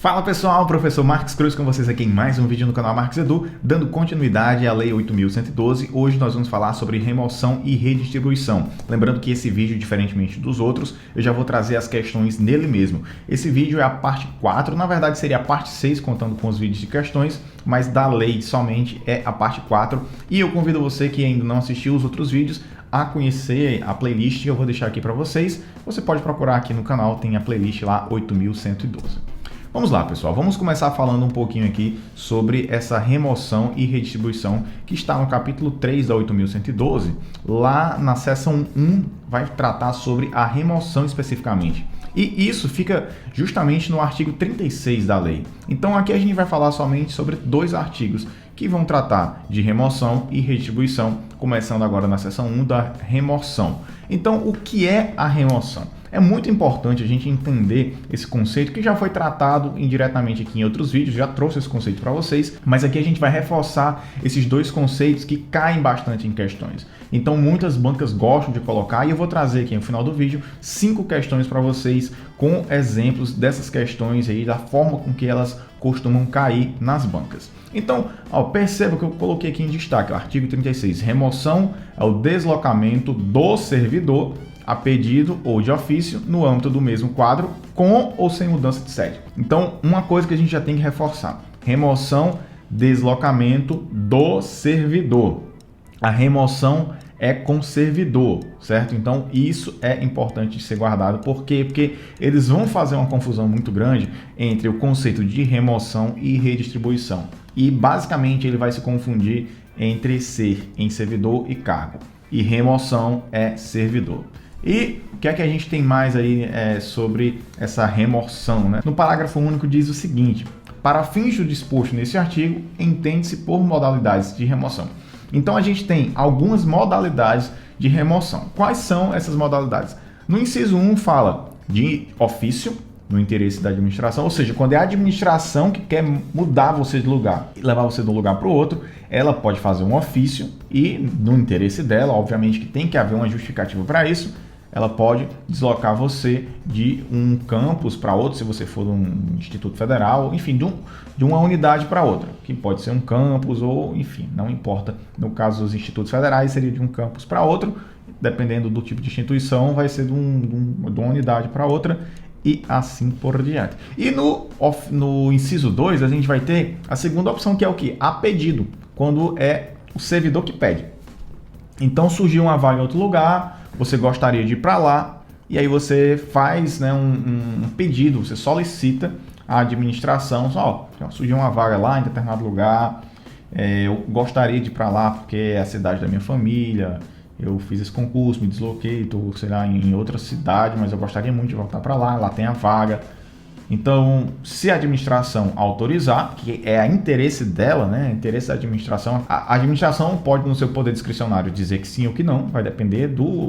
Fala pessoal, professor Marques Cruz com vocês aqui em mais um vídeo no canal Marques Edu, dando continuidade à Lei 8.112. Hoje nós vamos falar sobre remoção e redistribuição. Lembrando que esse vídeo, diferentemente dos outros, eu já vou trazer as questões nele mesmo. Esse vídeo é a parte 4, na verdade seria a parte 6, contando com os vídeos de questões, mas da lei somente é a parte 4. E eu convido você que ainda não assistiu os outros vídeos a conhecer a playlist que eu vou deixar aqui para vocês. Você pode procurar aqui no canal, tem a playlist lá 8.112. Vamos lá, pessoal. Vamos começar falando um pouquinho aqui sobre essa remoção e redistribuição que está no capítulo 3 da 8.112. Lá na seção 1 vai tratar sobre a remoção especificamente. E isso fica justamente no artigo 36 da lei. Então aqui a gente vai falar somente sobre dois artigos que vão tratar de remoção e redistribuição, começando agora na seção 1 da remoção. Então, o que é a remoção? É muito importante a gente entender esse conceito que já foi tratado indiretamente aqui em outros vídeos, já trouxe esse conceito para vocês, mas aqui a gente vai reforçar esses dois conceitos que caem bastante em questões. Então muitas bancas gostam de colocar e eu vou trazer aqui no final do vídeo 5 questões para vocês com exemplos dessas questões aí, da forma com que elas costumam cair nas bancas. Então, perceba que eu coloquei aqui em destaque o artigo 36, remoção é o deslocamento do servidor a pedido ou de ofício no âmbito do mesmo quadro, com ou sem mudança de sede. Então, uma coisa que a gente já tem que reforçar: remoção, deslocamento do servidor. A remoção é com servidor, certo? Então, isso é importante de ser guardado. Por quê? Porque eles vão fazer uma confusão muito grande entre o conceito de remoção e redistribuição. E, basicamente, ele vai se confundir entre ser em servidor e cargo. E remoção é servidor. E o que é que a gente tem mais aí sobre essa remoção, né? No parágrafo único diz o seguinte: para fins do disposto nesse artigo, entende-se por modalidades de remoção. Então a gente tem algumas modalidades de remoção. Quais são essas modalidades? No inciso 1 fala de ofício, no interesse da administração, ou seja, quando é a administração que quer mudar você de lugar, levar você de um lugar para o outro, ela pode fazer um ofício e, no interesse dela, obviamente que tem que haver uma justificativa para isso, ela pode deslocar você de um campus para outro, se você for de um instituto federal, enfim, de uma unidade para outra, que pode ser um campus ou, enfim, não importa. No caso dos institutos federais, seria de um campus para outro, dependendo do tipo de instituição, vai ser de uma unidade para outra, e assim por diante. E no inciso 2, a gente vai ter a segunda opção, que é o quê? A pedido, quando é o servidor que pede. Então surgiu uma vaga em outro lugar, você gostaria de ir para lá, e aí você faz, né, um pedido, você solicita a administração, surgiu uma vaga lá em determinado lugar, eu gostaria de ir para lá porque é a cidade da minha família, eu fiz esse concurso, me desloquei, estou, sei lá, em outra cidade, mas eu gostaria muito de voltar para lá, lá tem a vaga. Então, se a administração autorizar, que é a interesse dela, né, interesse da administração, a administração pode, no seu poder discricionário, dizer que sim ou que não, vai depender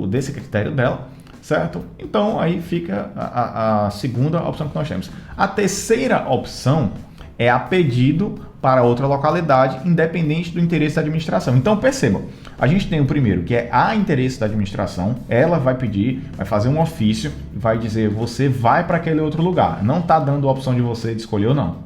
desse critério dela, certo? Então, aí fica a segunda opção que nós temos. A terceira opção é a pedido para outra localidade, independente do interesse da administração. Então, percebam, a gente tem o primeiro, que é a interesse da administração, ela vai pedir, vai fazer um ofício, vai dizer, você vai para aquele outro lugar, não está dando a opção de você de escolher ou não.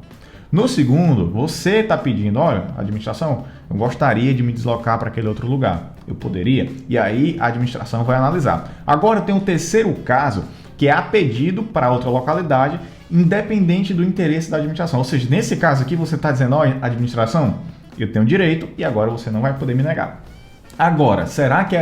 No segundo, você está pedindo, olha, administração, eu gostaria de me deslocar para aquele outro lugar, eu poderia? E aí a administração vai analisar. Agora tem o terceiro caso, que é a pedido para outra localidade, independente do interesse da administração. Ou seja, nesse caso aqui você está dizendo, olha, administração, eu tenho direito e agora você não vai poder me negar. Agora, será que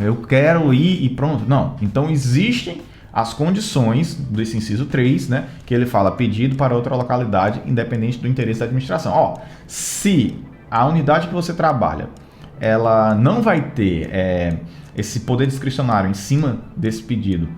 eu quero ir e pronto? Não. Então existem as condições desse inciso 3, né, que ele fala pedido para outra localidade, independente do interesse da administração. Se a unidade que você trabalha, ela não vai ter esse poder discricionário em cima desse pedido,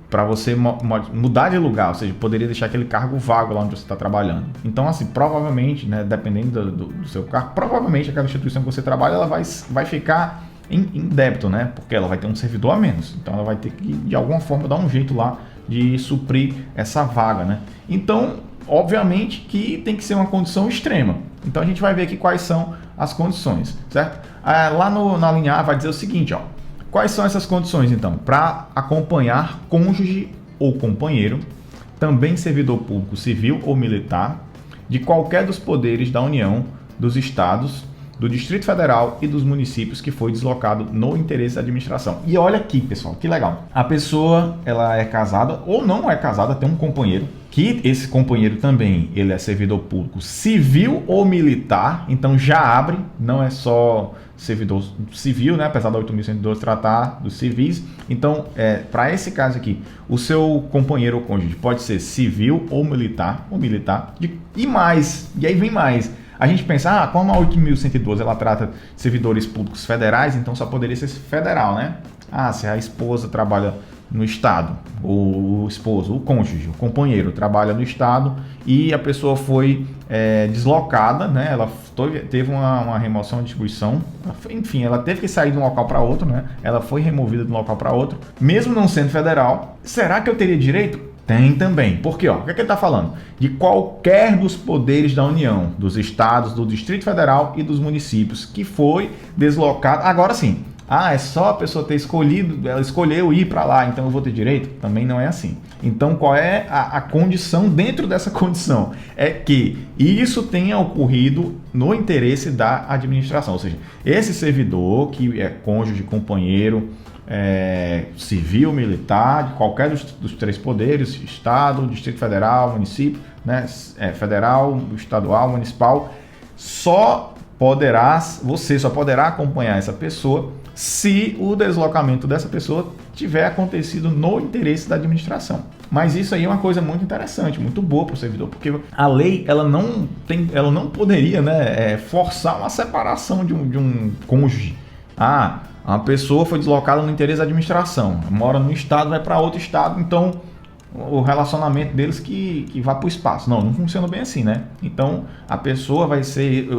para você mudar de lugar, ou seja, poderia deixar aquele cargo vago lá onde você está trabalhando. Então, assim, provavelmente, né, dependendo do seu cargo, provavelmente aquela instituição que você trabalha, ela vai ficar em débito, né, porque ela vai ter um servidor a menos. Então, ela vai ter que, de alguma forma, dar um jeito lá de suprir essa vaga, né. Então, obviamente que tem que ser uma condição extrema. Então, a gente vai ver aqui quais são as condições, certo? Lá na linha A vai dizer o seguinte, quais são essas condições, então? Para acompanhar cônjuge ou companheiro também servidor público civil ou militar, de qualquer dos poderes da União, dos estados, do Distrito Federal e dos municípios que foi deslocado no interesse da administração. E olha aqui, pessoal, que legal. A pessoa, ela é casada ou não é casada, tem um companheiro, que esse companheiro também, ele é servidor público civil ou militar, então já abre, não é só servidor civil, né? Apesar da 8.112 tratar dos civis. Então, para esse caso aqui, o seu companheiro ou cônjuge pode ser civil ou militar, e mais, e aí vem mais. A gente pensa, como a 8.112 ela trata de servidores públicos federais, então só poderia ser federal, né? Se a esposa trabalha no estado, o esposo, o cônjuge, o companheiro trabalha no estado e a pessoa foi deslocada, né? Ela teve uma remoção, distribuição, enfim, ela teve que sair de um local para outro, né? Ela foi removida de um local para outro, mesmo não sendo federal. Será que eu teria direito? Tem também. Por quê? O que ele está falando? De qualquer dos poderes da União, dos estados, do Distrito Federal e dos municípios que foi deslocado. Agora sim, é só a pessoa ter escolhido, ela escolheu ir para lá, então eu vou ter direito? Também não é assim. Então qual é a condição dentro dessa condição? É que isso tenha ocorrido no interesse da administração. Ou seja, esse servidor que é cônjuge, companheiro, civil, militar, de qualquer dos três poderes, Estado, Distrito Federal, município, né, federal, estadual, municipal, você só poderá acompanhar essa pessoa se o deslocamento dessa pessoa tiver acontecido no interesse da administração. Mas isso aí é uma coisa muito interessante, muito boa para o servidor, porque a lei ela não poderia, né, forçar uma separação de um cônjuge. Uma pessoa foi deslocada no interesse da administração, mora num estado, vai para outro estado, então o relacionamento deles que vá para o espaço. Não funciona bem assim, né? Então a pessoa vai ser,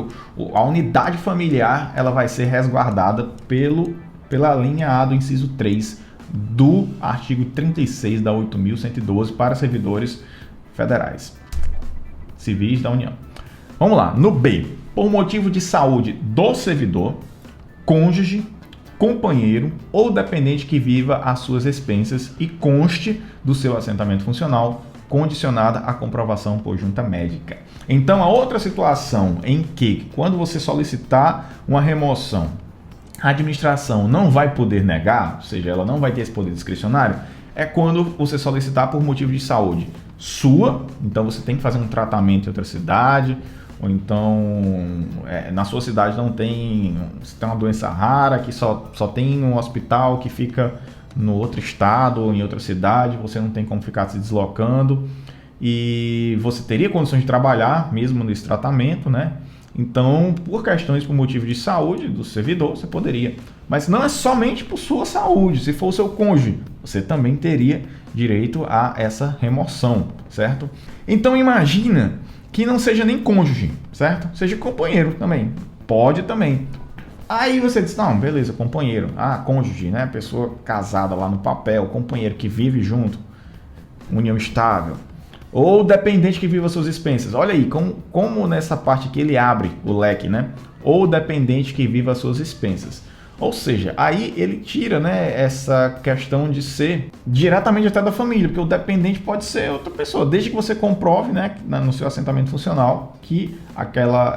a unidade familiar, ela vai ser resguardada pela linha A do inciso 3 do artigo 36 da 8.112 para servidores federais, civis da União. Vamos lá, no B, por motivo de saúde do servidor, cônjuge, companheiro ou dependente que viva às suas expensas e conste do seu assentamento funcional, condicionada à comprovação por junta médica. Então, a outra situação em que, quando você solicitar uma remoção, a administração não vai poder negar, ou seja, ela não vai ter esse poder discricionário, é quando você solicitar por motivo de saúde sua, então você tem que fazer um tratamento em outra cidade, ou então na sua cidade você tem uma doença rara que só tem um hospital que fica no outro estado ou em outra cidade, você não tem como ficar se deslocando e você teria condições de trabalhar mesmo nesse tratamento, né? Então, por motivo de saúde do servidor, você poderia. Mas não é somente por sua saúde, se for o seu cônjuge, você também teria direito a essa remoção, certo? Então, imagina que não seja nem cônjuge, certo? Seja companheiro também, pode também. Aí você diz, não, beleza, companheiro, cônjuge, né? Pessoa casada lá no papel, companheiro que vive junto, união estável. Ou dependente que viva às suas expensas. Olha aí, como nessa parte aqui ele abre o leque, né? Ou dependente que viva às suas expensas. Ou seja, aí ele tira, né, essa questão de ser diretamente até da família, porque o dependente pode ser outra pessoa, desde que você comprove, né, no seu assentamento funcional, que aquela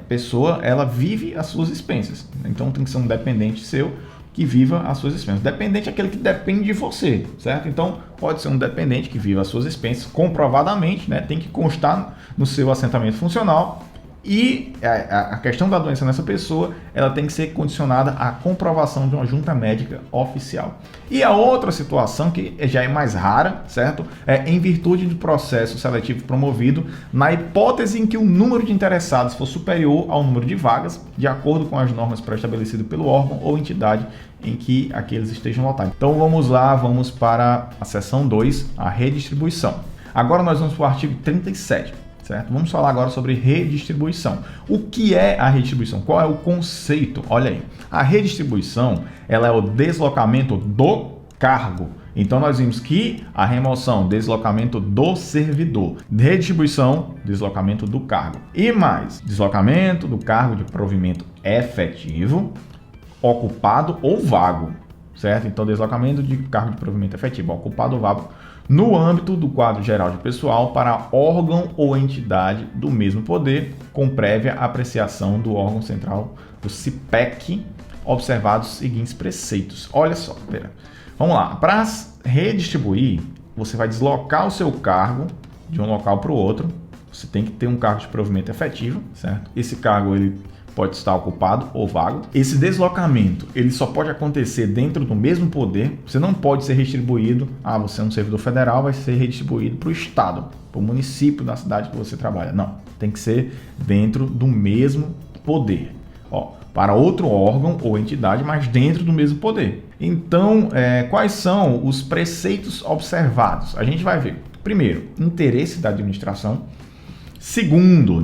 pessoa ela vive às suas expensas. Então tem que ser um dependente seu que viva às suas expensas. Dependente é aquele que depende de você, certo? Então pode ser um dependente que viva às suas expensas, comprovadamente, né, tem que constar no seu assentamento funcional. E a questão da doença nessa pessoa, ela tem que ser condicionada à comprovação de uma junta médica oficial. E a outra situação, que já é mais rara, certo? É em virtude do processo seletivo promovido, na hipótese em que o número de interessados for superior ao número de vagas, de acordo com as normas pré-estabelecidas pelo órgão ou entidade em que aqueles estejam lotados. Então vamos lá, vamos para a seção 2, a redistribuição. Agora nós vamos para o artigo 37. Certo? Vamos falar agora sobre redistribuição. O que é a redistribuição? Qual é o conceito? Olha aí, a redistribuição ela é o deslocamento do cargo. Então nós vimos que a remoção, deslocamento do servidor, redistribuição, deslocamento do cargo. E mais, deslocamento do cargo de provimento efetivo, ocupado ou vago. Certo? Então deslocamento de cargo de provimento efetivo, ocupado ou vago no âmbito do quadro geral de pessoal para órgão ou entidade do mesmo poder, com prévia apreciação do órgão central do CIPEC, observados os seguintes preceitos. Olha só, vamos lá. Para redistribuir, você vai deslocar o seu cargo de um local para o outro. Você tem que ter um cargo de provimento efetivo, certo? Esse cargo ele pode estar ocupado ou vago. Esse deslocamento ele só pode acontecer dentro do mesmo poder. Você não pode ser redistribuído. Você é um servidor federal, vai ser redistribuído para o estado, para o município da cidade que você trabalha. Não, tem que ser dentro do mesmo poder. Para outro órgão ou entidade, mas dentro do mesmo poder. Então, quais são os preceitos observados? A gente vai ver. Primeiro, interesse da administração. Segundo,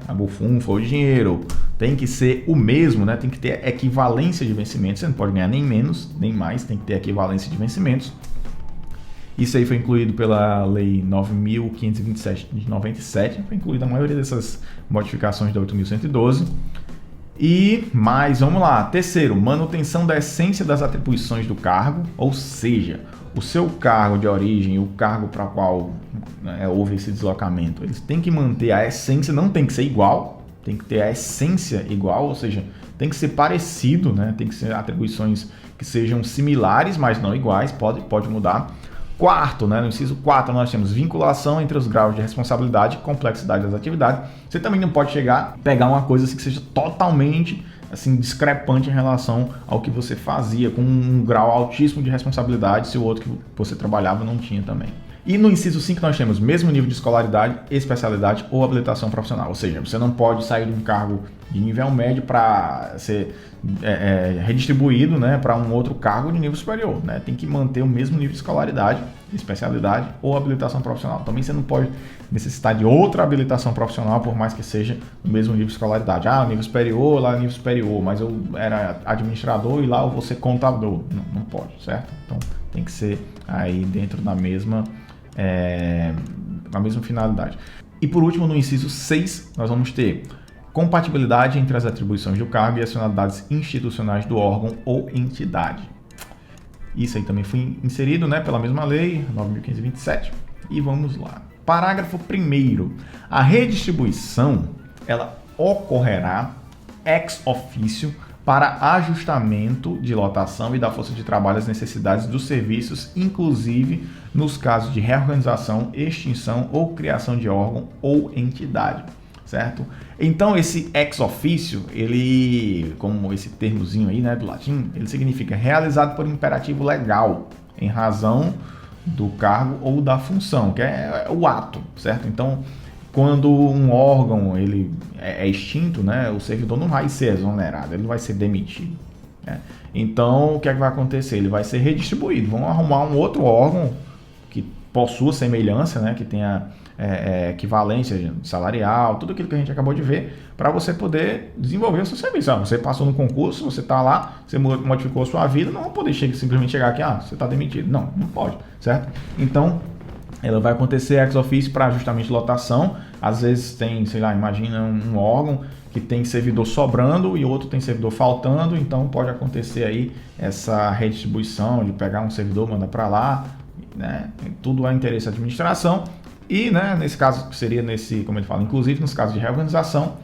a bufunfa ou dinheiro tem que ser o mesmo, tem que ter equivalência de vencimentos. Você não pode ganhar nem menos, nem mais, tem que ter equivalência de vencimentos. Isso aí foi incluído pela Lei 9.527 de 97, foi incluída a maioria dessas modificações da 8.112. E mais, vamos lá. Terceiro, manutenção da essência das atribuições do cargo, ou seja, o seu cargo de origem, o cargo para o qual houve esse deslocamento, eles têm que manter a essência, não tem que ser igual, tem que ter a essência igual, ou seja, tem que ser parecido, tem que ser atribuições que sejam similares, mas não iguais, pode mudar. Quarto, no inciso 4, nós temos vinculação entre os graus de responsabilidade e complexidade das atividades. Você também não pode pegar uma coisa assim que seja totalmente discrepante em relação ao que você fazia, com um grau altíssimo de responsabilidade, se o outro que você trabalhava não tinha também. E no inciso 5 nós temos mesmo nível de escolaridade, especialidade ou habilitação profissional. Ou seja, você não pode sair de um cargo de nível médio para ser redistribuído para um outro cargo de nível superior. Tem que manter o mesmo nível de escolaridade, especialidade ou habilitação profissional. Também você não pode necessitar de outra habilitação profissional, por mais que seja o mesmo nível de escolaridade. Nível superior, lá nível superior, mas eu era administrador e lá eu vou ser contador. Não pode, certo? Então tem que ser aí dentro da mesma finalidade. E por último, no inciso 6, nós vamos ter compatibilidade entre as atribuições do cargo e as finalidades institucionais do órgão ou entidade. Isso aí também foi inserido pela mesma lei, 9.527. E vamos lá. Parágrafo 1º. A redistribuição ela ocorrerá ex officio para ajustamento de lotação e da força de trabalho às necessidades dos serviços, inclusive nos casos de reorganização, extinção ou criação de órgão ou entidade, certo? Então esse ex officio, ele, como esse termozinho aí, do latim, ele significa realizado por imperativo legal, em razão do cargo ou da função, que é o ato, certo? Então, quando um órgão ele é extinto, o servidor não vai ser exonerado, ele não vai ser demitido. Então, o que é que vai acontecer? Ele vai ser redistribuído. Vão arrumar um outro órgão que possua semelhança, que tenha equivalência salarial, tudo aquilo que a gente acabou de ver, para você poder desenvolver o seu serviço. Você passou no concurso, você está lá, você modificou a sua vida, não vão poder simplesmente chegar aqui, você está demitido. Não pode, certo? Então, ela vai acontecer ex officio para ajustamento de lotação. Às vezes tem, imagina um órgão que tem servidor sobrando e outro tem servidor faltando, então pode acontecer aí essa redistribuição de pegar um servidor, mandar para lá, tudo é interesse da administração. E nesse caso, seria como ele fala, inclusive nos casos de reorganização,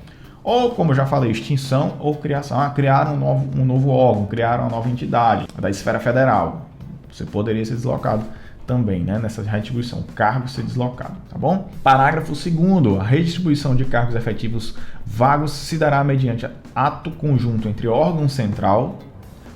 ou como eu já falei, extinção ou criação. Criaram um novo órgão, criaram uma nova entidade da esfera federal. Você poderia ser deslocado também, nessa redistribuição, cargo ser deslocado, tá bom? Parágrafo 2º, a redistribuição de cargos efetivos vagos se dará mediante ato conjunto entre órgão central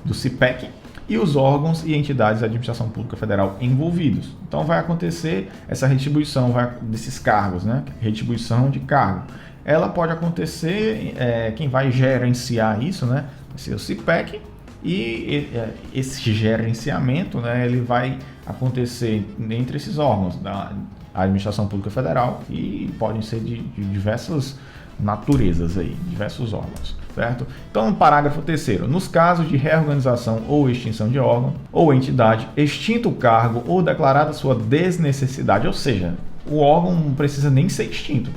do CIPEC e os órgãos e entidades da administração pública federal envolvidos. Então vai acontecer essa redistribuição desses cargos, redistribuição de cargo. Ela pode acontecer, quem vai gerenciar isso, vai ser o CIPEC, e esse gerenciamento, ele vai acontecer entre esses órgãos da administração pública federal, e podem ser de diversas naturezas aí, diversos órgãos, certo? Então, parágrafo 3º, nos casos de reorganização ou extinção de órgão ou entidade, extinto o cargo ou declarada sua desnecessidade, ou seja, o órgão não precisa nem ser extinto,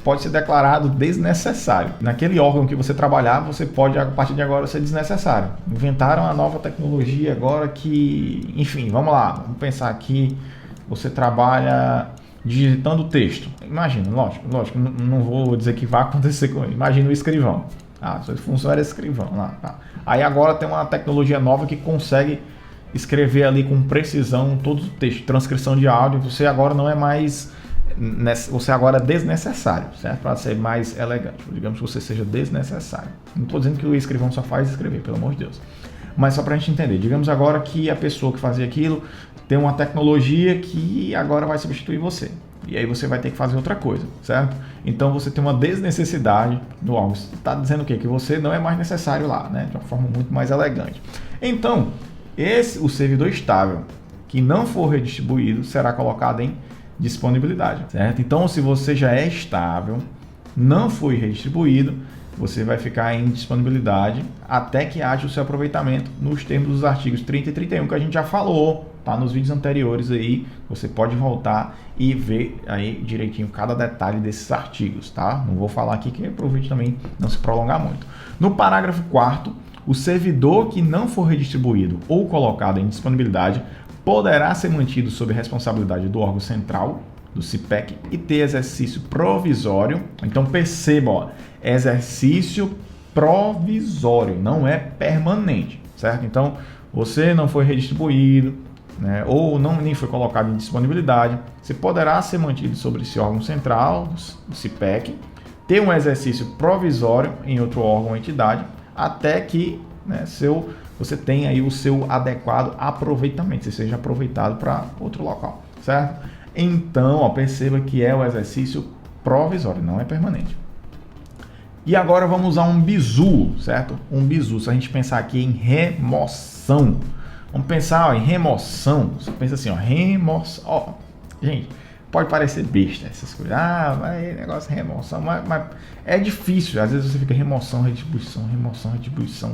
pode ser declarado desnecessário. Naquele órgão que você trabalhar, você pode, a partir de agora, ser desnecessário. Inventaram a nova tecnologia agora que, enfim, vamos lá, vamos pensar aqui você trabalha digitando texto. Imagina, lógico, não vou dizer que vai acontecer com ele. Imagina o escrivão. Sua função era escrivão lá. Tá. Aí agora tem uma tecnologia nova que consegue escrever ali com precisão todo o texto, transcrição de áudio. Você agora não é mais, você agora é desnecessário, certo? Para ser mais elegante, digamos que você seja desnecessário. Não estou dizendo que o escrivão só faz escrever, pelo amor de Deus. Mas só para a gente entender, digamos agora que a pessoa que fazia aquilo tem uma tecnologia que agora vai substituir você. E aí você vai ter que fazer outra coisa, certo? Então você tem uma desnecessidade do algo. Está dizendo o quê? Que você não é mais necessário lá, né? De uma forma muito mais elegante. Então, o servidor estável que não for redistribuído será colocado em disponibilidade, certo? Então, se você já é estável, não foi redistribuído, você vai ficar em disponibilidade até que haja o seu aproveitamento nos termos dos artigos 30 e 31, que a gente já falou, tá nos vídeos anteriores aí, você pode voltar e ver aí direitinho cada detalhe desses artigos, tá? Não vou falar aqui que é para o vídeo também não se prolongar muito. No parágrafo 4º, o servidor que não for redistribuído ou colocado em disponibilidade poderá ser mantido sob responsabilidade do órgão central, do CIPEC, e ter exercício provisório. Então perceba, ó, exercício provisório, não é permanente, certo? Então você não foi redistribuído, né, ou nem foi colocado em disponibilidade, você poderá ser mantido sobre esse órgão central, do CIPEC, ter um exercício provisório em outro órgão ou entidade, até que, né, você tenha aí o seu adequado aproveitamento, você seja aproveitado para outro local, certo? Então, ó, perceba que é o exercício provisório, não é permanente. E agora vamos usar um bizu, certo? Um bizu, se a gente pensar aqui em remoção. Vamos pensar, ó, em remoção. Você pensa assim, ó, remoção. Ó, gente, pode parecer besta essas coisas. Mas negócio de remoção, mas é difícil. Às vezes você fica remoção, redistribuição.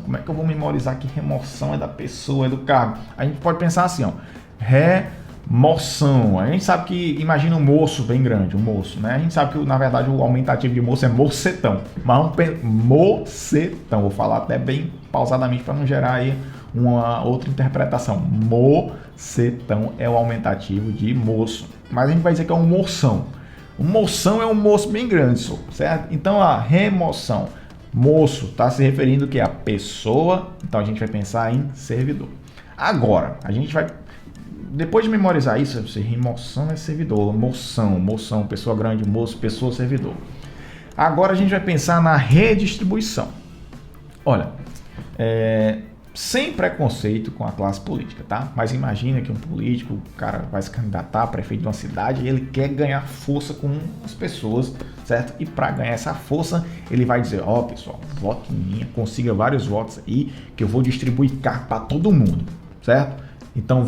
Como é que eu vou memorizar que remoção é da pessoa, é do cargo? A gente pode pensar assim, ó, remoção. A gente sabe que, imagina um moço bem grande, um moço, né? A gente sabe que, na verdade, o aumentativo de moço é mocetão. Mas vamos pensar, mocetão. Vou falar até bem pausadamente para não gerar aí uma outra interpretação. Mocetão é o aumentativo de moço. Mas a gente vai dizer que é um moção. O moção é um moço bem grande, certo? Então a remoção, moço, está se referindo que é a pessoa. Então a gente vai pensar em servidor. Agora, a gente vai, depois de memorizar isso, remoção é servidor, moção, pessoa grande, moço, pessoa, servidor. Agora a gente vai pensar na redistribuição. Olha, sem preconceito com a classe política, tá? Mas imagina que um político, o cara vai se candidatar a prefeito de uma cidade e ele quer ganhar força com as pessoas, certo? E para ganhar essa força, ele vai dizer, ó, pessoal, vote em mim, consiga vários votos aí, que eu vou distribuir cargo para todo mundo, certo? Então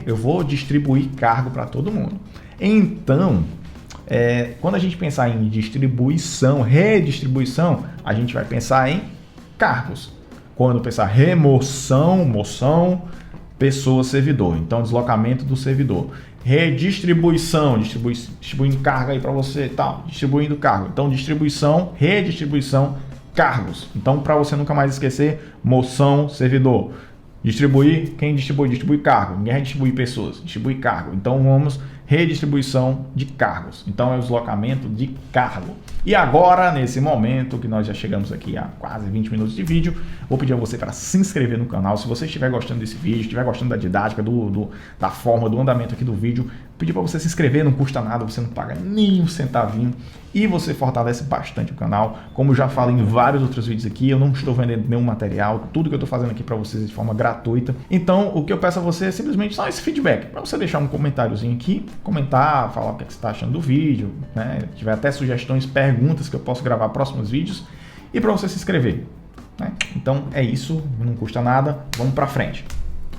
eu vou distribuir cargo para todo mundo. Então, quando a gente pensar em distribuição, redistribuição, a gente vai pensar em cargos. Quando pensar moção, pessoa, servidor. Então, deslocamento do servidor. Redistribuição, distribuindo carga aí para você e tal. Distribuindo cargo. Então, distribuição, redistribuição, cargos. Então, para você nunca mais esquecer, moção, servidor. Distribuir, quem distribui? Distribui cargo. Ninguém distribui pessoas, distribui cargo. Então, vamos redistribuição de cargos. Então, é o deslocamento de cargo. E agora, nesse momento que nós já chegamos aqui a quase 20 minutos de vídeo, vou pedir a você para se inscrever no canal. Se você estiver gostando desse vídeo, estiver gostando da didática, da forma, do andamento aqui do vídeo, pedir para você se inscrever, não custa nada, você não paga nem um centavinho e você fortalece bastante o canal. Como eu já falei em vários outros vídeos aqui, eu não estou vendendo nenhum material, tudo que eu estou fazendo aqui para vocês é de forma gratuita. Então, o que eu peço a você é simplesmente só esse feedback, para você deixar um comentáriozinho aqui, comentar, falar o que você está achando do vídeo, né? Se tiver até sugestões, perguntas que eu posso gravar próximos vídeos e para você se inscrever, né? Então é isso, não custa nada, vamos para frente.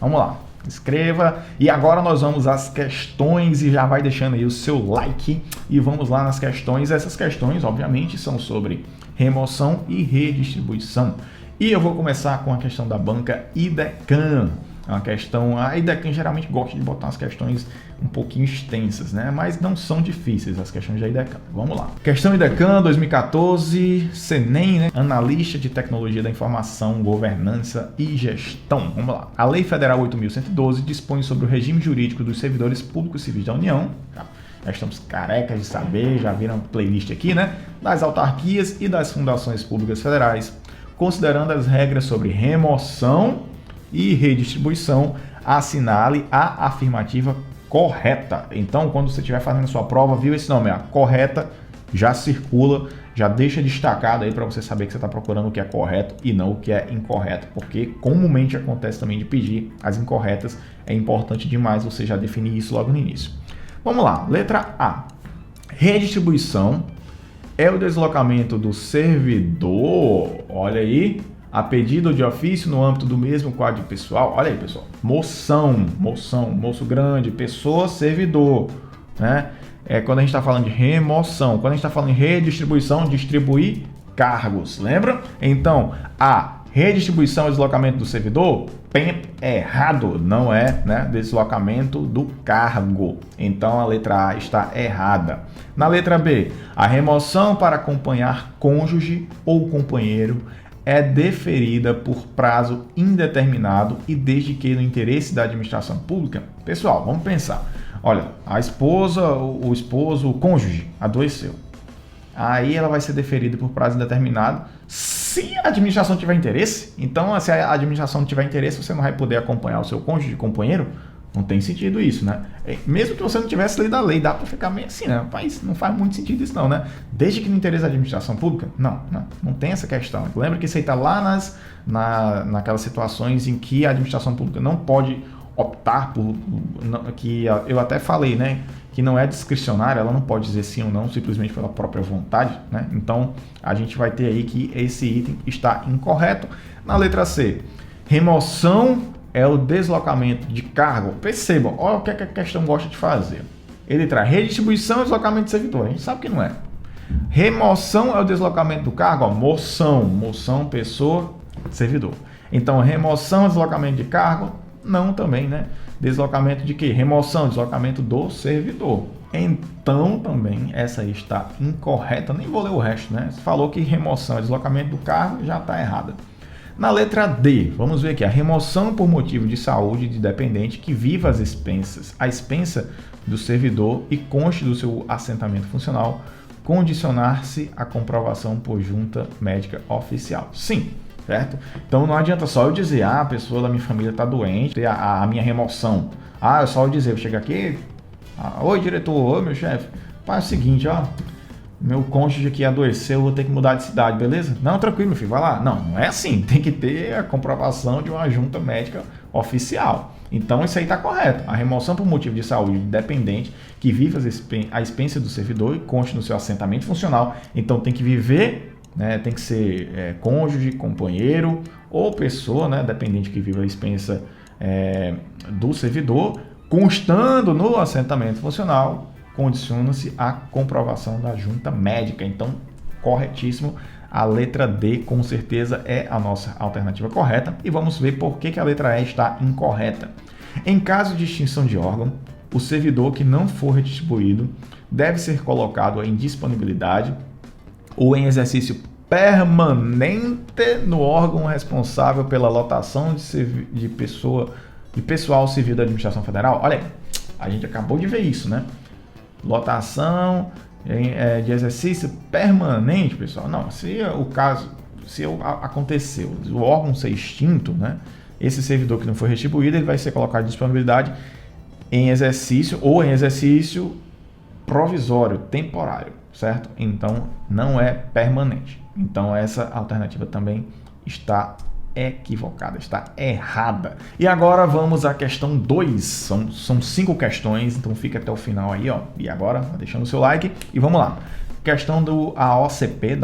Vamos lá, inscreva e agora nós vamos às questões e já vai deixando aí o seu like e vamos lá nas questões. Essas questões obviamente são sobre remoção e redistribuição e eu vou começar com a questão da banca IDECAM. É uma questão, a IDECAN geralmente gosta de botar umas questões um pouquinho extensas, né? Mas não são difíceis as questões da IDECAN. Vamos lá. Questão IDECAN 2014, CENEM, né? Analista de Tecnologia da Informação, Governança e Gestão. Vamos lá. A Lei Federal 8.112 dispõe sobre o regime jurídico dos servidores públicos civis da União. Já estamos carecas de saber, já viram playlist aqui, né? Das autarquias e das fundações públicas federais, considerando as regras sobre remoção e redistribuição, assinale a afirmativa correta. Então, quando você estiver fazendo sua prova, viu esse nome, a correta, já circula, já deixa destacado aí para você saber que você está procurando o que é correto e não o que é incorreto, porque comumente acontece também de pedir as incorretas, é importante demais você já definir isso logo no início. Vamos lá, letra A. Redistribuição é o deslocamento do servidor, olha aí, a pedido de ofício no âmbito do mesmo quadro pessoal. Olha aí, pessoal. Moção, moço grande, pessoa, servidor, né? É quando a gente está falando de remoção. Quando a gente está falando em redistribuição, distribuir cargos, lembra? Então, a redistribuição e deslocamento do servidor, errado, não é, né? Deslocamento do cargo. Então, a letra A está errada. Na letra B, a remoção para acompanhar cônjuge ou companheiro é deferida por prazo indeterminado e desde que no interesse da administração pública. Pessoal, vamos pensar. Olha, a esposa, o esposo, o cônjuge adoeceu. Aí ela vai ser deferida por prazo indeterminado se a administração tiver interesse. Então, se a administração não tiver interesse, você não vai poder acompanhar o seu cônjuge, companheiro. Não tem sentido isso, né? Mesmo que você não tivesse lido a lei, dá para ficar meio assim, né? Mas não faz muito sentido isso não, né? Desde que não interesse a administração pública, não tem essa questão. Lembra que isso aí está lá naquelas situações em que a administração pública não pode optar por... que eu até falei, né? Que não é discricionária, ela não pode dizer sim ou não, simplesmente pela própria vontade, né? Então, a gente vai ter aí que esse item está incorreto. Na letra C, remoção é o deslocamento de cargo. Percebam, olha o que a questão gosta de fazer. Ele traz redistribuição e deslocamento de servidor. A gente sabe que não é. Remoção é o deslocamento do cargo. Ó, moção, pessoa, servidor. Então, remoção, deslocamento de cargo, não também, né? Deslocamento de quê? Remoção, deslocamento do servidor. Então, também, essa aí está incorreta. Nem vou ler o resto, né? Falou que remoção é deslocamento do cargo, já está errada. Na letra D, vamos ver aqui, a remoção por motivo de saúde de dependente que viva às expensas, a expensa do servidor e conste do seu assentamento funcional, condicionar-se à comprovação por junta médica oficial. Sim, certo? Então não adianta só eu dizer, a pessoa da minha família está doente, ter a minha remoção. É só eu dizer, eu chego aqui, oi diretor, oi meu chefe, faz o seguinte, ó. Meu cônjuge aqui adoeceu, vou ter que mudar de cidade, beleza? Não, tranquilo, meu filho, vai lá. Não é assim. Tem que ter a comprovação de uma junta médica oficial. Então, isso aí está correto. A remoção por motivo de saúde dependente que vive à expensa do servidor e conste no seu assentamento funcional. Então, tem que viver, né, tem que ser cônjuge, companheiro ou pessoa, né, dependente que vive à expensa do servidor, constando no assentamento funcional, condiciona-se à comprovação da junta médica. Então, corretíssimo. A letra D, com certeza, é a nossa alternativa correta. E vamos ver por que a letra E está incorreta. Em caso de extinção de órgão, o servidor que não for redistribuído deve ser colocado em disponibilidade ou em exercício permanente no órgão responsável pela lotação de pessoal civil da administração federal. Olha aí, a gente acabou de ver isso, né? Lotação de exercício permanente, pessoal. Não, se aconteceu o órgão ser extinto, né? Esse servidor que não foi retribuído, ele vai ser colocado em disponibilidade em exercício ou em exercício provisório, temporário, certo? Então, não é permanente. Então, essa alternativa também está equivocada, está errada. E agora vamos à questão 2. São 5 questões, então fica até o final aí, ó. E agora, deixando o seu like e vamos lá. Questão da OCP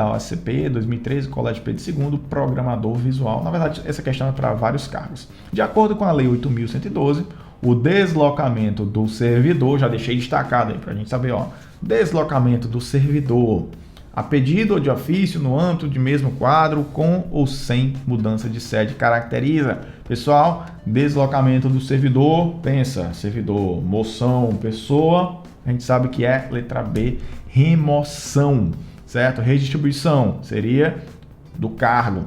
2013, Colégio Pedro II, programador visual. Na verdade, essa questão é para vários cargos. De acordo com a Lei 8.112, o deslocamento do servidor, já deixei destacado aí para a gente saber, ó. Deslocamento do servidor A pedido ou de ofício, no âmbito de mesmo quadro, com ou sem mudança de sede, caracteriza. Pessoal, deslocamento do servidor, pensa, servidor, moção, pessoa, a gente sabe que é letra B, remoção, certo? Redistribuição seria do cargo.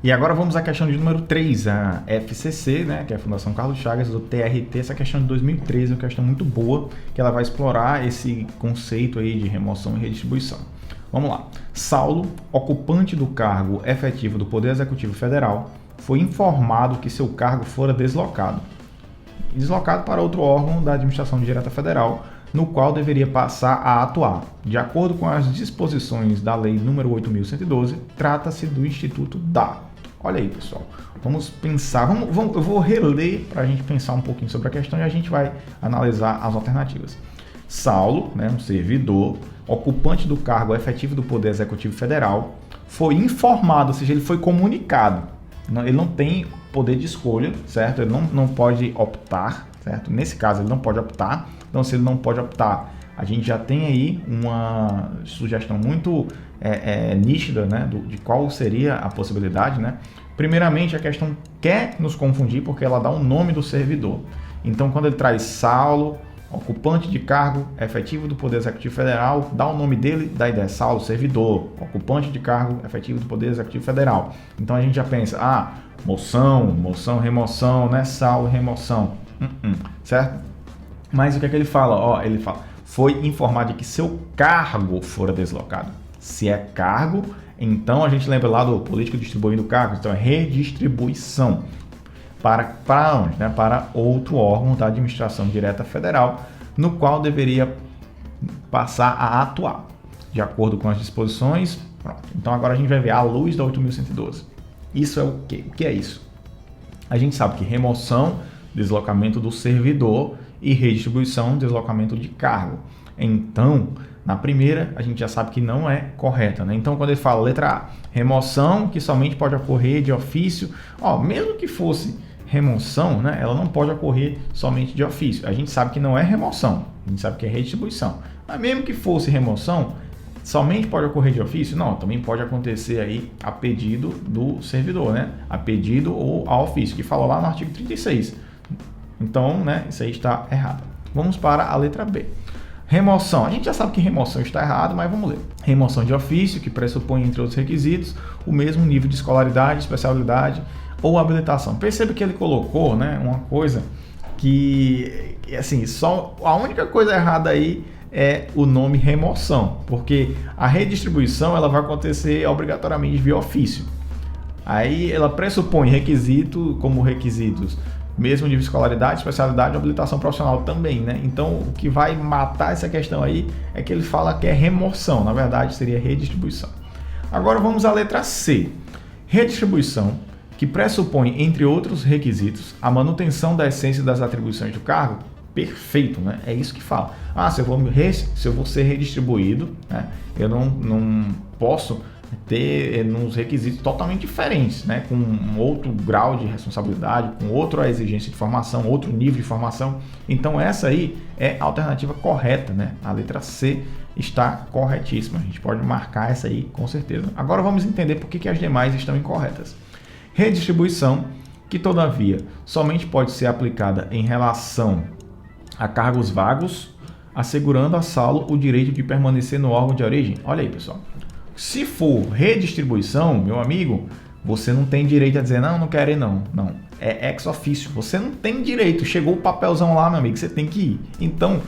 E agora vamos à questão de número 3, a FCC, né, que é a Fundação Carlos Chagas, do TRT, essa questão de 2013, é uma questão muito boa, que ela vai explorar esse conceito aí de remoção e redistribuição. Vamos lá. Saulo, ocupante do cargo efetivo do Poder Executivo Federal, foi informado que seu cargo fora deslocado para outro órgão da Administração Direta Federal, no qual deveria passar a atuar. De acordo com as disposições da Lei nº 8.112, trata-se do Instituto da... Olha aí, pessoal. Vamos pensar, eu vou reler para a gente pensar um pouquinho sobre a questão e a gente vai analisar as alternativas. Saulo, né, um servidor, ocupante do cargo efetivo do Poder Executivo Federal, foi informado, ou seja, ele foi comunicado. Ele não tem poder de escolha, certo? Ele não pode optar, certo? Nesse caso, ele não pode optar. Então, se ele não pode optar, a gente já tem aí uma sugestão muito nítida, né, de qual seria a possibilidade, né? Primeiramente, a questão quer nos confundir porque ela dá o nome do servidor. Então, quando ele traz Saulo, ocupante de cargo efetivo do Poder Executivo Federal, dá o nome dele, dá a ideia, Saulo, servidor, ocupante de cargo efetivo do Poder Executivo Federal. Então, a gente já pensa, moção, remoção, né? Saulo, remoção, certo? Mas o que é que ele fala? Ele fala, foi informado de que seu cargo fora deslocado. Se é cargo, então a gente lembra lá do político distribuindo cargos, então é redistribuição. Para onde? Né? Para outro órgão da Administração Direta Federal, no qual deveria passar a atuar, de acordo com as disposições. Pronto. Então agora a gente vai ver à luz da 8.112. Isso é o quê? O que é isso? A gente sabe que remoção, deslocamento do servidor, e redistribuição, deslocamento de cargo. Então, na primeira, a gente já sabe que não é correta, né? Então, quando ele fala letra A, remoção que somente pode ocorrer de ofício, mesmo que fosse remoção, né, ela não pode ocorrer somente de ofício. A gente sabe que não é remoção, a gente sabe que é redistribuição. Mas mesmo que fosse remoção, somente pode ocorrer de ofício? Não, também pode acontecer aí a pedido do servidor, né? A pedido ou a ofício, que fala lá no artigo 36. Então, né, isso aí está errado. Vamos para a letra B. Remoção. A gente já sabe que remoção está errado, mas vamos ler. Remoção de ofício, que pressupõe, entre outros requisitos, o mesmo nível de escolaridade, especialidade ou habilitação. Perceba que ele colocou, né, uma coisa que, assim, só a única coisa errada aí é o nome remoção, porque a redistribuição ela vai acontecer obrigatoriamente via ofício. Aí ela pressupõe requisito como requisitos mesmo nível de escolaridade, especialidade e habilitação profissional também, né? Então, o que vai matar essa questão aí é que ele fala que é remoção, na verdade seria redistribuição. Agora vamos à letra C. Redistribuição, que pressupõe, entre outros requisitos, a manutenção da essência das atribuições do cargo. Perfeito, né? É isso que fala. Se eu vou ser redistribuído, né, eu não posso ter uns requisitos totalmente diferentes, né? Com um outro grau de responsabilidade, com outra exigência de formação, outro nível de formação. Então essa aí é a alternativa correta, né? A letra C está corretíssima. A gente pode marcar essa aí com certeza. Agora vamos entender por que as demais estão incorretas. Redistribuição, que todavia somente pode ser aplicada em relação a cargos vagos, assegurando a Saulo o direito de permanecer no órgão de origem. Olha aí, pessoal. Se for redistribuição, meu amigo, você não tem direito a dizer, não quero ir não. Não, é ex officio. Você não tem direito. Chegou o papelzão lá, meu amigo, você tem que ir. Então,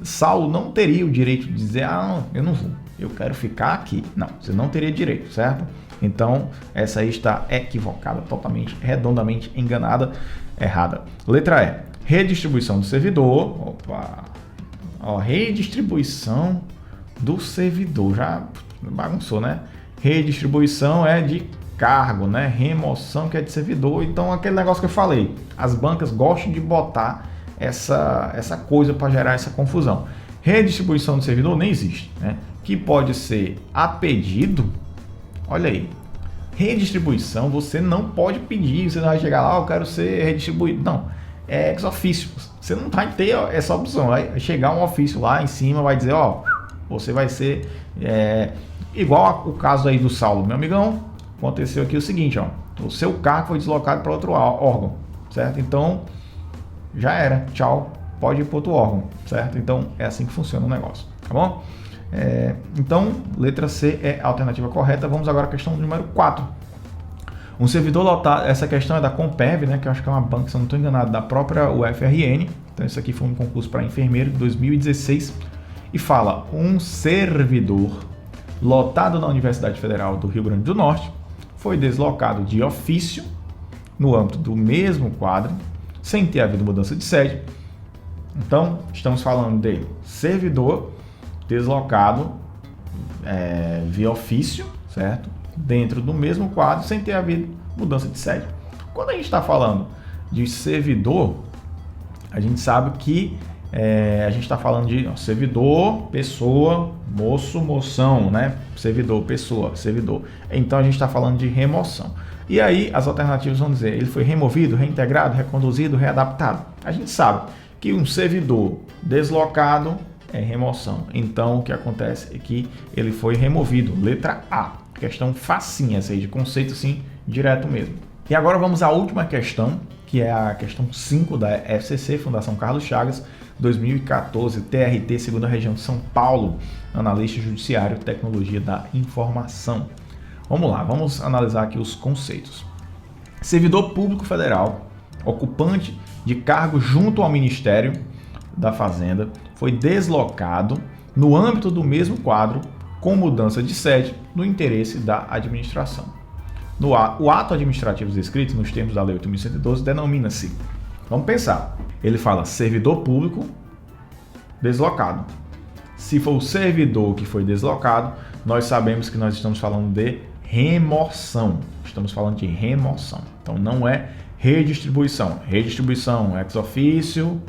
Saulo não teria o direito de dizer, eu não vou, eu quero ficar aqui. Não, você não teria direito, certo? Então, essa aí está equivocada, totalmente, redondamente enganada, errada. Letra E, redistribuição do servidor. Redistribuição do servidor, já bagunçou, né? Redistribuição é de cargo, né? Remoção que é de servidor. Então, aquele negócio que eu falei, as bancas gostam de botar essa coisa para gerar essa confusão. Redistribuição do servidor nem existe, né? Que pode ser a pedido. Olha aí, redistribuição você não pode pedir, você não vai chegar lá, eu quero ser redistribuído. Não, é ex officio. Você não vai ter essa opção. Vai chegar um ofício lá em cima, vai dizer, você vai ser Igual o caso aí do Saulo, meu amigão, aconteceu aqui o seguinte, ó, o seu cargo foi deslocado para outro órgão, certo? Então, já era, tchau, pode ir para outro órgão, certo? Então, é assim que funciona o negócio, tá bom? Então, letra C é a alternativa correta. Vamos agora à questão número 4. Um servidor lotado, essa questão é da Comperv, né, que eu acho que é uma banca, se eu não estou enganado, da própria UFRN. Então, isso aqui foi um concurso para enfermeiro de 2016 e fala: um servidor lotado na Universidade Federal do Rio Grande do Norte foi deslocado de ofício no âmbito do mesmo quadro, sem ter havido mudança de sede. Então, estamos falando de servidor deslocado via ofício, certo? Dentro do mesmo quadro, sem ter havido mudança de sede. Quando a gente está falando de servidor, a gente sabe que a gente está falando de servidor, pessoa, moço, moção, né? Servidor, pessoa, servidor. Então a gente está falando de remoção. E aí as alternativas vão dizer: ele foi removido, reintegrado, reconduzido, readaptado. A gente sabe que um servidor deslocado é remoção. Então o que acontece é que ele foi removido. Letra A. Questão facinha, essa aí de conceito sim, direto mesmo. E agora vamos à última questão, que é a questão 5 da FCC, Fundação Carlos Chagas, 2014, TRT, segunda região de São Paulo, analista judiciário, tecnologia da informação. Vamos lá, vamos analisar aqui os conceitos. Servidor público federal, ocupante de cargo junto ao Ministério da Fazenda, foi deslocado no âmbito do mesmo quadro, com mudança de sede, no interesse da administração. O ato administrativo descrito nos termos da Lei 8.112 denomina-se, vamos pensar, ele fala servidor público deslocado. Se for o servidor que foi deslocado, nós sabemos que nós estamos falando de remoção. Estamos falando de remoção. Então não é redistribuição. Redistribuição, ex officio,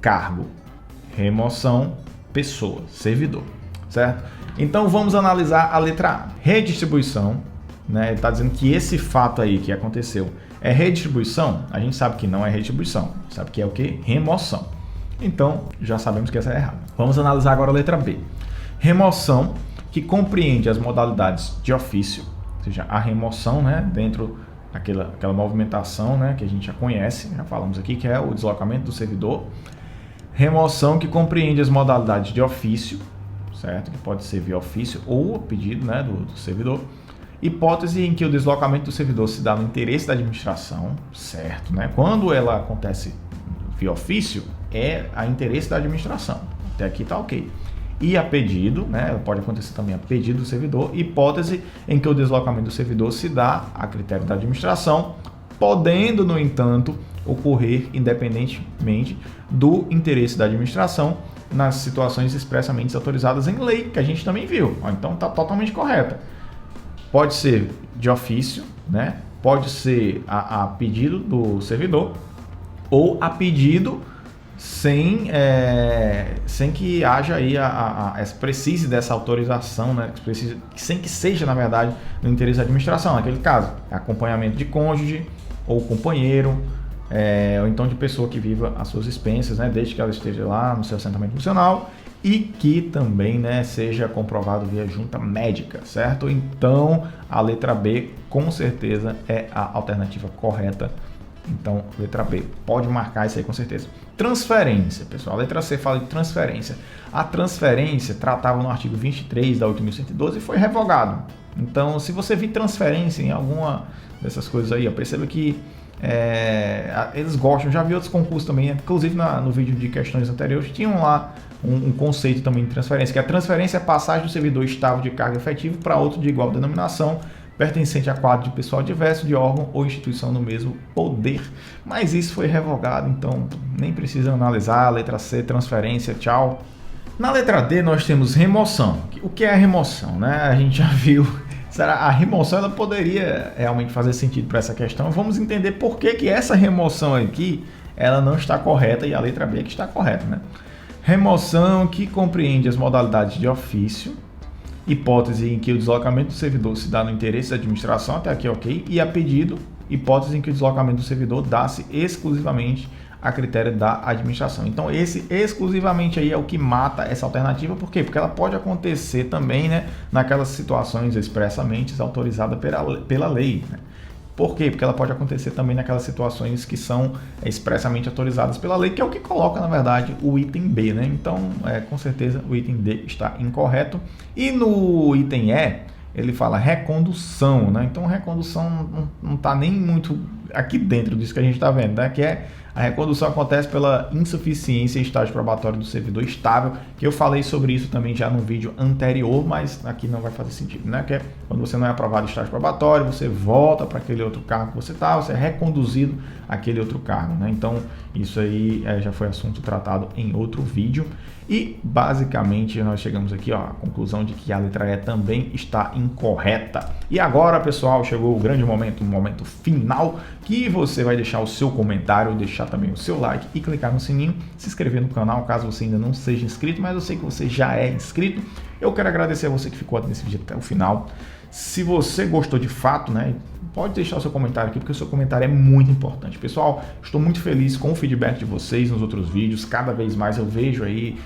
cargo. Remoção, pessoa, servidor. Certo? Então vamos analisar a letra A. Redistribuição, né? Ele está dizendo que esse fato aí que aconteceu é redistribuição. A gente sabe que não é redistribuição. Sabe que é o que? Remoção. Então já sabemos que essa é errada. Vamos analisar agora a letra B. Remoção, que compreende as modalidades de ofício, ou seja, a remoção, né, dentro daquela movimentação, né, que a gente já conhece, já falamos aqui, que é o deslocamento do servidor. Remoção que compreende as modalidades de ofício, certo? Que pode ser via ofício ou pedido, né, do servidor. Hipótese em que o deslocamento do servidor se dá no interesse da administração, certo? Né? Quando ela acontece via ofício, é a interesse da administração. Até aqui está ok. E a pedido, né? Pode acontecer também a pedido do servidor, hipótese em que o deslocamento do servidor se dá a critério da administração, podendo, no entanto, ocorrer independentemente do interesse da administração nas situações expressamente autorizadas em lei, que a gente também viu. Então está totalmente correta. Pode ser de ofício, né? Pode ser a pedido do servidor ou a pedido sem que haja aí precise dessa autorização, né? Sem que seja, na verdade, no interesse da administração. Naquele caso, acompanhamento de cônjuge ou companheiro, ou então de pessoa que viva às suas expensas, né? Desde que ela esteja lá no seu assentamento funcional e que também, né, seja comprovado via junta médica, certo? Então, a letra B, com certeza, é a alternativa correta. Então, letra B, pode marcar isso aí com certeza. Transferência, pessoal. A letra C fala de transferência. A transferência tratava no artigo 23 da 8.112 e foi revogado. Então, se você vir transferência em alguma dessas coisas aí, perceba que eles gostam. Já vi outros concursos também, inclusive no vídeo de questões anteriores, tinham lá um conceito também de transferência, que a transferência é a passagem do servidor estável de cargo efetivo para outro de igual denominação, pertencente a quadro de pessoal diverso, de órgão ou instituição no mesmo poder. Mas isso foi revogado, então nem precisa analisar. A letra C, transferência, tchau. Na letra D nós temos remoção. O que é a remoção, né? A gente já viu. Será a remoção ela poderia realmente fazer sentido para essa questão? Vamos entender por que essa remoção aqui ela não está correta e a letra B que está correta, né? Remoção que compreende as modalidades de ofício, hipótese em que o deslocamento do servidor se dá no interesse da administração, até aqui ok, e a pedido, hipótese em que o deslocamento do servidor dá-se exclusivamente a critério da administração. Então esse exclusivamente aí é o que mata essa alternativa. Por quê? Porque ela pode acontecer também, né, naquelas situações expressamente autorizadas pela lei, né? Por quê? Porque ela pode acontecer também naquelas situações que são expressamente autorizadas pela lei, que é o que coloca, na verdade, o item B, né? Então, com certeza, o item D está incorreto. E no item E, ele fala recondução, né? Então, recondução não está nem muito aqui dentro disso que a gente está vendo, né? Que é a recondução acontece pela insuficiência em estágio probatório do servidor estável, que eu falei sobre isso também já no vídeo anterior, mas aqui não vai fazer sentido, né? Que é quando você não é aprovado em estágio probatório, você volta para aquele outro cargo que você está, você é reconduzido àquele outro cargo, né? Então, isso aí já foi assunto tratado em outro vídeo. E, basicamente, nós chegamos aqui, ó, à conclusão de que a letra E também está incorreta. E agora, pessoal, chegou o grande momento, o momento final, que você vai deixar o seu comentário, deixar também o seu like e clicar no sininho, se inscrever no canal, caso você ainda não seja inscrito, mas eu sei que você já é inscrito. Eu quero agradecer a você que ficou nesse vídeo até o final. Se você gostou de fato, né, pode deixar o seu comentário aqui, porque o seu comentário é muito importante. Pessoal, estou muito feliz com o feedback de vocês nos outros vídeos. Cada vez mais eu vejo aí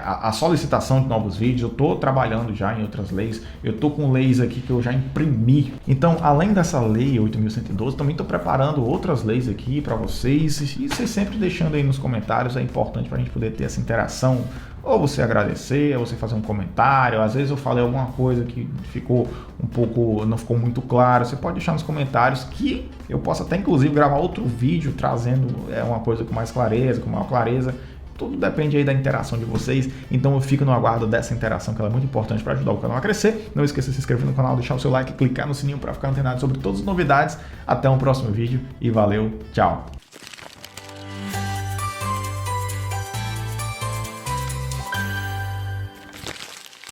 a solicitação de novos vídeos. Eu estou trabalhando já em outras leis. Eu estou com leis aqui que eu já imprimi. Então, além dessa lei 8.112, também estou preparando outras leis aqui para vocês. E vocês sempre deixando aí nos comentários. É importante para a gente poder ter essa interação. Ou você agradecer, ou você fazer um comentário. Às vezes eu falei alguma coisa que ficou não ficou muito claro. Você pode deixar nos comentários que eu posso até inclusive gravar outro vídeo trazendo uma coisa com mais clareza, com maior clareza. Tudo depende aí da interação de vocês. Então eu fico no aguardo dessa interação, que ela é muito importante para ajudar o canal a crescer. Não esqueça de se inscrever no canal, deixar o seu like, clicar no sininho para ficar antenado sobre todas as novidades. Até um próximo vídeo e valeu, tchau!